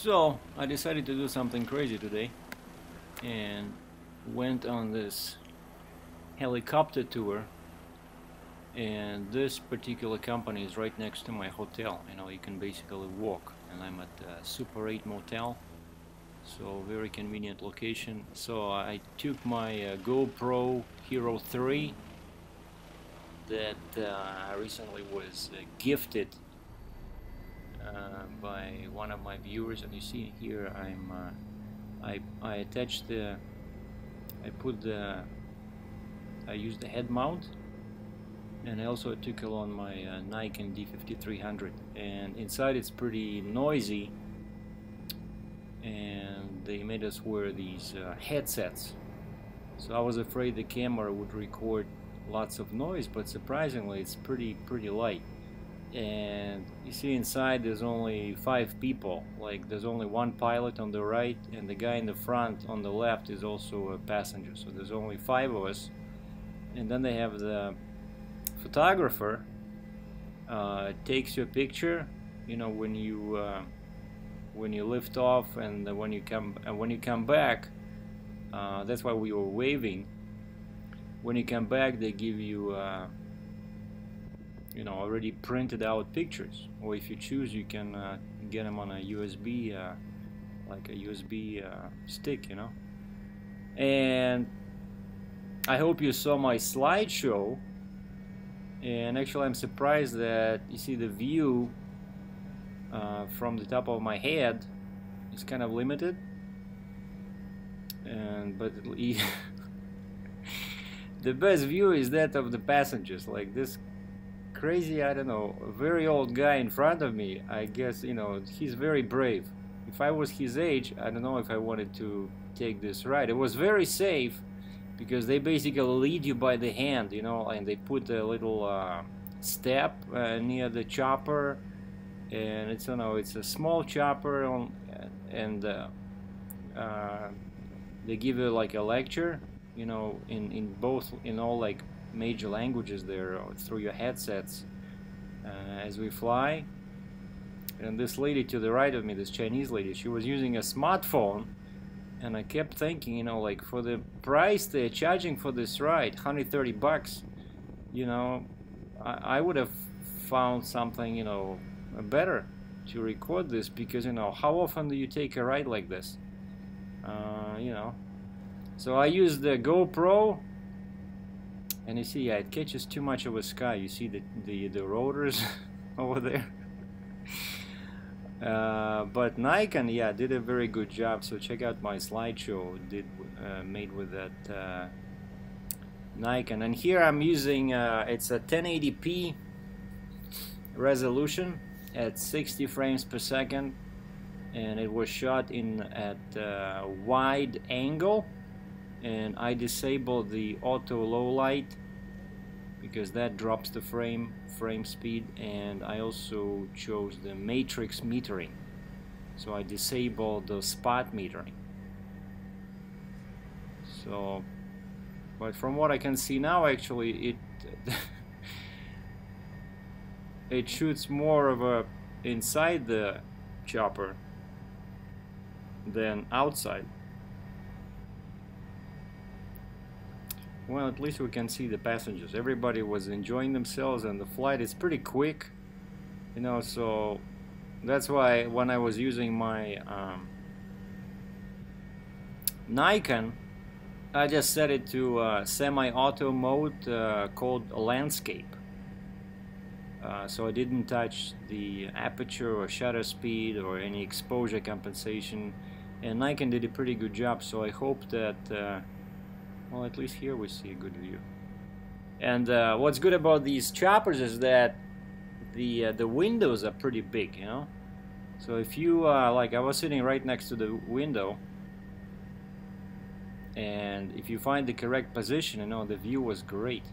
So I decided to do something crazy today and went on this helicopter tour, and this particular company is right next to my hotel. You know, you can basically walk, and I'm at Super 8 Motel, so very convenient location. So I took my GoPro Hero 3 that I recently was gifted by one of my viewers, and you see here I attached I used the head mount, and I also took along my Nikon D5300, and inside it's pretty noisy, and they made us wear these headsets. So I was afraid the camera would record lots of noise, but surprisingly it's pretty light. And you see inside there's only 5 people. Like, there's only one pilot on the right, and the guy in the front on the left is also a passenger, so there's only 5 of us. And then they have the photographer takes your picture, you know, when you lift off, and when you come back. That's why we were waving. When you come back, they give you you know, already printed out pictures, or if you choose, you can get them on a USB, like a USB stick, you know. And I hope you saw my slideshow, and actually I'm surprised that you see the view from the top of my head is kind of limited, but the best view is that of the passengers. Like this crazy, I don't know, very old guy in front of me. I guess, you know, he's very brave. If I was his age, I don't know if I wanted to take this ride. It was very safe because they basically lead you by the hand, you know, and they put a little step near the chopper, and it's, you know, it's a small chopper and they give you like a lecture, you know, in all like major languages there through your headsets as we fly. And this lady to the right of me, this Chinese lady, she was using a smartphone, and I kept thinking, you know, like, for the price they're charging for this ride, 130 bucks, you know, I would have found something, you know, better to record this, because, you know, how often do you take a ride like this? You know, so I used the GoPro. And you see, yeah, it catches too much of a sky. You see the rotors over there. But Nikon, yeah, did a very good job. So check out my slideshow made with that Nikon. And here I'm using it's a 1080p resolution at 60 frames per second, and it was shot at wide angle. And I disabled the auto low light because that drops the frame speed, and I also chose the matrix metering, so I disabled the spot metering. So, but from what I can see now, actually it it shoots more of a inside the chopper than outside. Well, at least we can see the passengers. Everybody was enjoying themselves, and the flight is pretty quick, you know, so that's why when I was using my Nikon, I just set it to semi-auto mode called landscape. So I didn't touch the aperture or shutter speed or any exposure compensation, and Nikon did a pretty good job, so I hope that well, at least here we see a good view. And what's good about these choppers is that the windows are pretty big, you know. So if you like, I was sitting right next to the window, and if you find the correct position, you know, the view was great.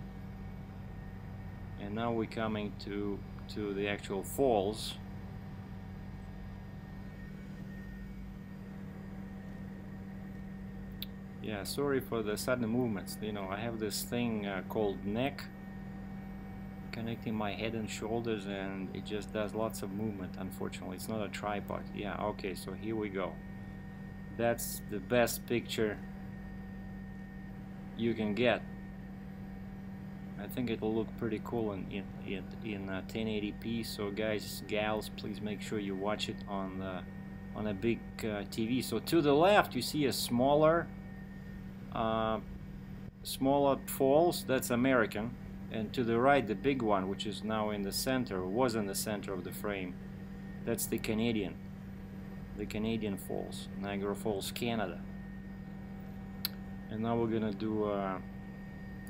And now we're coming to the actual falls. Yeah, sorry for the sudden movements. You know, I have this thing called neck connecting my head and shoulders, and it just does lots of movement. Unfortunately, it's not a tripod. Yeah, okay, so here we go. That's the best picture you can get. I think it'll look pretty cool in 1080p. So guys, gals, please make sure you watch it on a big TV. So to the left you see a smaller falls. That's American. And to the right, the big one, which is now in the center, was in the center of the frame, that's the Canadian Falls, Niagara Falls, Canada. And now we're gonna do a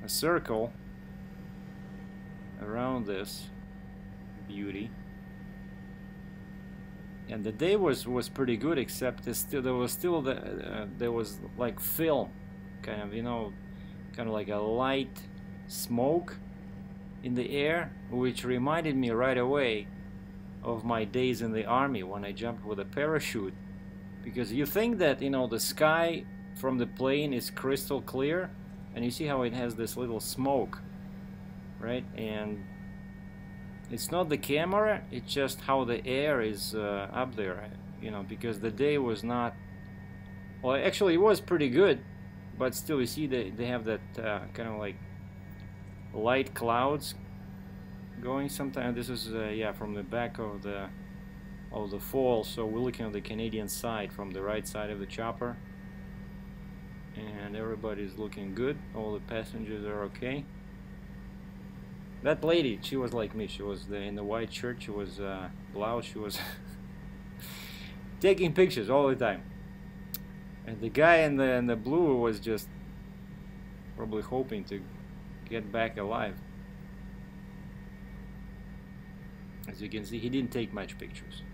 circle around this beauty. And the day was pretty good, except there was like film, kind of, you know, kind of like a light smoke in the air, which reminded me right away of my days in the army when I jumped with a parachute. Because you think that, you know, the sky from the plane is crystal clear, and you see how it has this little smoke, right? And it's not the camera, it's just how the air is up there, you know, because the day was not, well, actually it was pretty good, but still you see they have that kind of like light clouds going sometimes. This is yeah, from the back of the fall, so we're looking at the Canadian side from the right side of the chopper, and everybody's looking good. All the passengers are okay. That lady, she was like me. She was in the white shirt, she was blouse, she was taking pictures all the time. And the guy in the blue was just probably hoping to get back alive. As you can see, he didn't take much pictures,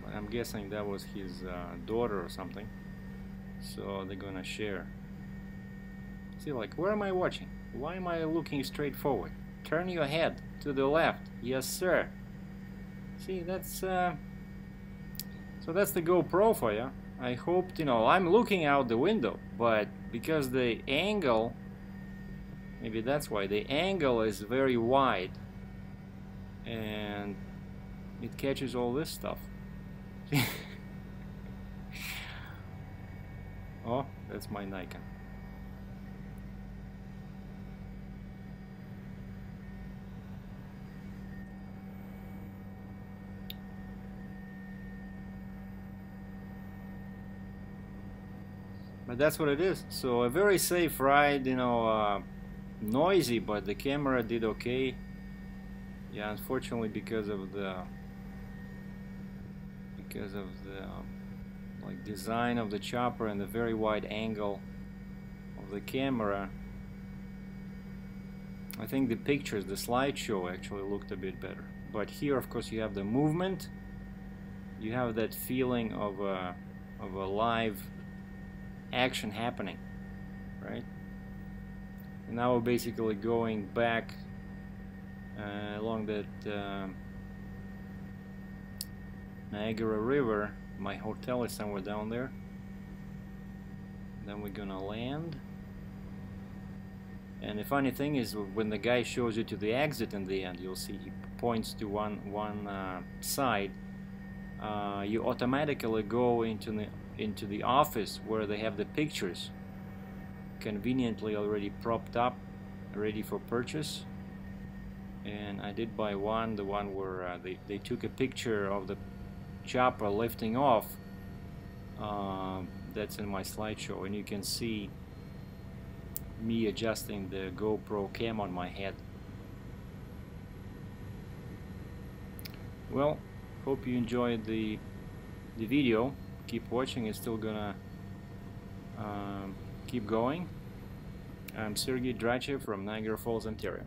but I'm guessing that was his daughter or something, so they're gonna share. See, like, where am I watching? Why am I looking straight forward? Turn your head to the left. Yes, sir. See, that's so that's the GoPro for you. I hoped, you know, I'm looking out the window, but because the angle, maybe that's why, the angle is very wide and it catches all this stuff. Oh, that's my Nikon. But that's what it is. So a very safe ride, you know, noisy, but the camera did okay. Yeah, unfortunately, because of the like design of the chopper and the very wide angle of the camera, I think the pictures, the slideshow actually looked a bit better. But here, of course, you have the movement. You have that feeling of a live action happening, right? And now we're basically going back along that Niagara River. My hotel is somewhere down there. Then we're gonna land. And the funny thing is, when the guy shows you to the exit in the end, you'll see he points to one side. You automatically go into the office where they have the pictures conveniently already propped up, ready for purchase. And I did buy one, the one where they took a picture of the chopper lifting off. That's in my slideshow, and you can see me adjusting the GoPro cam on my head. Well, hope you enjoyed the video. Keep watching, it's still gonna keep going. I'm Sergie DRATCHEV from Niagara Falls, Ontario.